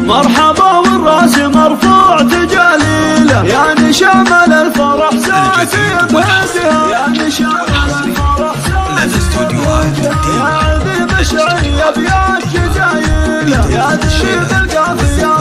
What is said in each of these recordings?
مرحبا والراس مرفوع تجاليله، يعني شامل الفرح ساسي بهدها، يعني شامل الفرح ساسي بهدها، يا عذيب الشعرية بياك جزايله، يا ذريب القافية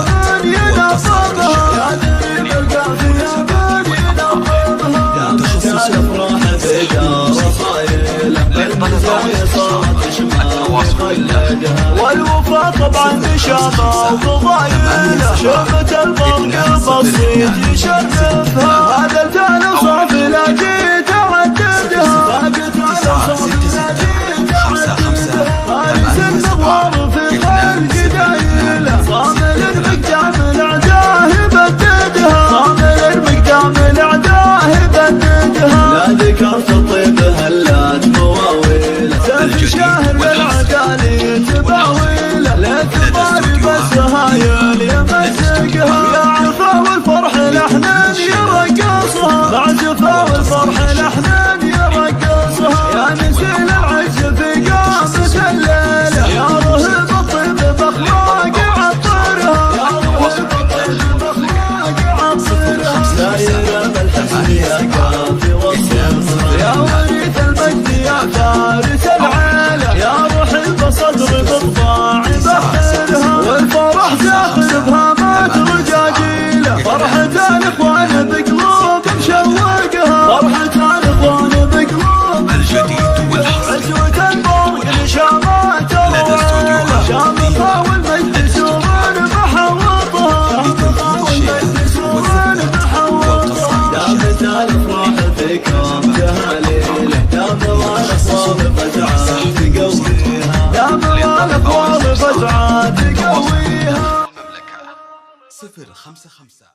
من ينفضها، يا ذريب القافية من ينفضها، يا مختال افراح بقى رصايله، بالمزايا صارت شمال خلدها، والوفا طبعا بشامة وفضايله، شفت الفرق البسيط يشرفها، هذا التالي صافي لا جيت اعددها، باقت على صافي لا جيت اعددها، هاي النظام في خلق دايله، صامل المقدام الاعداه يبددها، صامل المقدام الاعداه يبددها، لا ذكرت الطيب هلات مواويله، سيف شاهر للعقالي تباويله، للكبار بس هايل يمسكها، يا عفا والفرح الاحنان يرقصها، بعزفها والفرح الاحنان يرقصها، يا نسيل العز في قامة الليله، يا رهب الطيب باخلاق عطرها، يا رهب الطيب باخلاق عطرها، سايره بالحسن يا كافي والصبر، يا وريث المجد يا فارس العيله، يا رحب صدر بالطاع بحرها، والفرح زاخر بهامات رجاجيله، فرحة الاخوان بقلوب مشوقها، فرحة الاخوان بقلوب مشوقها، عزوة البرق لشامات رويله، شامخة والمجد سور محوطها، شامخة والمجد سور محوطها، دامت الافراح بكرام جهاليله، دام الاخوان فتعات تقويها، دام الاخوان فتعات تقويها. 055